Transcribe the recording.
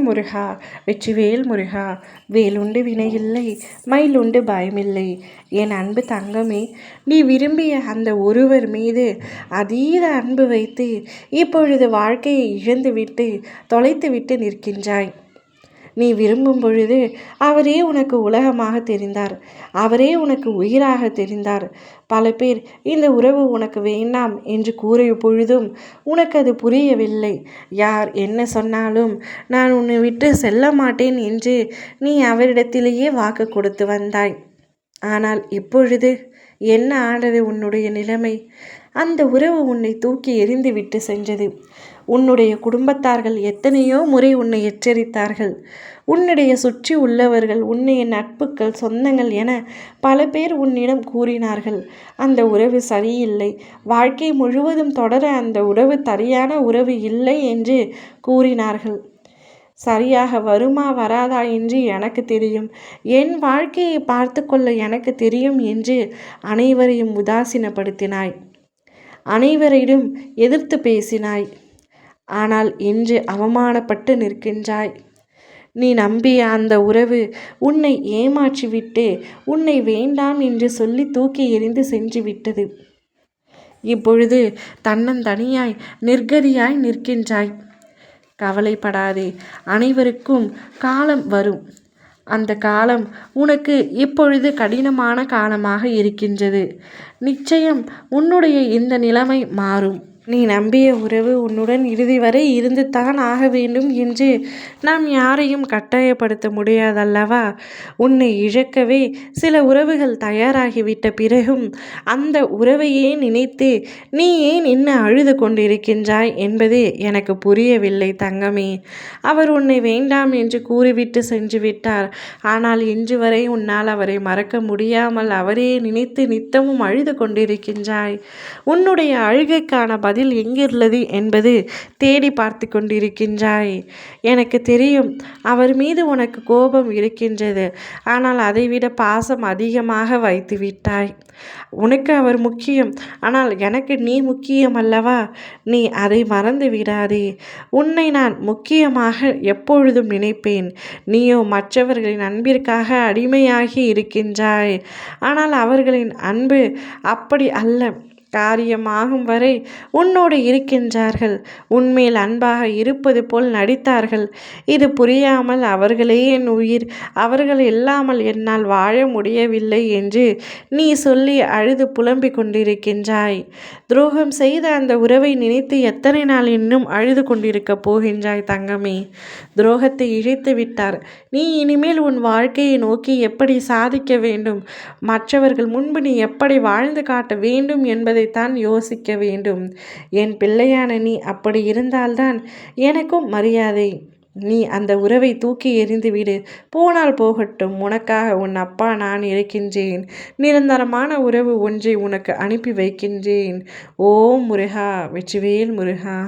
முருகா வெற்றிவேல் முருகா. வேலுண்டு வினையில்லை, மயிலுண்டு பயமில்லை. என் அன்பு தங்கமே, நீ விரும்பிய அந்த ஒருவர் மீது அதீத அன்பு வைத்து இப்பொழுது வாழ்க்கையை இழந்துவிட்டு தொலைத்துவிட்டு நிற்கின்றாய். நீ விரும்பும் பொழுது அவரே உனக்கு உலகமாக தெரிந்தார். அவரே உனக்கு உயிராக தெரிந்தார். பல பேர் இந்த உறவு உனக்கு வேண்டாம் என்று கூறிய பொழுதும் உனக்கு அது புரியவில்லை. யார் என்ன சொன்னாலும் நான் உன்னை விட்டு செல்ல மாட்டேன் என்று நீ அவரிடத்திலேயே வாக்கு கொடுத்து வந்தாய். ஆனால் இப்பொழுது என்ன ஆனது உன்னுடைய நிலைமை? அந்த உறவு உன்னை தூக்கி எறிந்து விட்டு சென்றது. உன்னுடைய குடும்பத்தார்கள் எத்தனையோ முறை உன்னை எச்சரித்தார்கள். உன்னுடைய சுற்றி உள்ளவர்கள், உன்னுடைய நட்புகள், சொந்தங்கள் என பல பேர் உன்னிடம் கூறினார்கள், அந்த உறவு சரியில்லை, வாழ்க்கை முழுவதும் தொடர அந்த உறவு சரியான உறவு இல்லை என்று கூறினார்கள். சரியாக வருமா வராதா என்று எனக்கு தெரியும், என் வாழ்க்கையை பார்த்து கொள்ள எனக்கு தெரியும் என்று அனைவரையும் உதாசீனப்படுத்தினாய். அனைவரிடம் எதிர்த்து பேசினாய். ஆனால் இன்று அவமானப்பட்டு நிற்கின்றாய். நீ நம்பிய அந்த உறவு உன்னை ஏமாற்றிவிட்டு உன்னை வேண்டாம் என்று சொல்லி தூக்கி எறிந்து சென்று விட்டது. இப்பொழுது தன்னந்தனியாய் நிர்கதியாய் நிற்கின்றாய். கவலைப்படாதே, அனைவருக்கும் காலம் வரும். அந்த காலம் உனக்கு இப்பொழுது கடினமான காலமாக இருக்கின்றது. நிச்சயம் உன்னுடைய இந்த நிலைமை மாறும். நீ நம்பிய உறவு உன்னுடன் இறுதி வரை இருந்து தான் ஆக வேண்டும் என்று நாம் யாரையும் கட்டாயப்படுத்த முடியாதல்லவா? உன்னை இழக்கவே சில உறவுகள் தயாராகிவிட்ட பிறகும் அந்த உறவையே நினைத்து நீ ஏன் இன்னும் அழுது கொண்டிருக்கின்றாய் என்பது எனக்கு புரியவில்லை தங்கமே. அவர் உன்னை வேண்டாம் என்று கூறிவிட்டு சென்று விட்டார். ஆனால் இன்று வரை உன்னால் அவரை மறக்க முடியாமல் அவரே நினைத்து நித்தமும் அழுது கொண்டிருக்கின்றாய். உன்னுடைய அழுகைக்கான பதில் எங்கிருந்தது என்பது தேடி பார்த்து கொண்டிருக்கின்றாய். எனக்கு தெரியும், அவர் மீது உனக்கு கோபம் இருக்கின்றது. ஆனால் அதைவிட பாசம் அதிகமாக வைத்து விட்டாய். உனக்கு அவர் முக்கியம், ஆனால் எனக்கு நீ முக்கியம் அல்லவா? நீ அதை மறந்து விடாதே. உன்னை நான் முக்கியமாக எப்பொழுதும் நினைப்பேன். நீயோ மற்றவர்களின் அன்பிற்காக அடிமையாகி இருக்கின்றாய். ஆனால் அவர்களின் அன்பு அப்படி அல்ல. காரியமாகும் வரை உன்னோடு இருக்கின்றார்கள். உன்மேல் அன்பாக இருப்பது போல் நடித்தார்கள். இது புரியாமல் அவர்களே என் உயிர், அவர்கள் இல்லாமல் என்னால் வாழ முடியவில்லை என்று நீ சொல்லி அழுது புலம்பிக் கொண்டிருக்கின்றாய். துரோகம் செய்த அந்த உறவை நினைத்து எத்தனை நாள் இன்னும் அழுது கொண்டிருக்கப் போகின்றாய் தங்கமே? துரோகத்தை இழைத்து விட்டார். நீ இனிமேல் உன் வாழ்க்கையை நோக்கி எப்படி சாதிக்க வேண்டும், மற்றவர்கள் முன்பு நீ எப்படி வாழ்ந்து காட்ட வேண்டும் என்பதைத்தான் யோசிக்க வேண்டும். என் பிள்ளையான நீ அப்படி இருந்தால்தான் எனக்கும் மரியாதை. நீ அந்த உறவை தூக்கி எறிந்துவிடு. போனால் போகட்டும், உனக்காக உன் அப்பா நான் இருக்கின்றேன். நிரந்தரமான உறவு ஒன்றை உனக்கு அனுப்பி வைக்கின்றேன். ஓம் முருகா வெற்றிவேல் முருகா.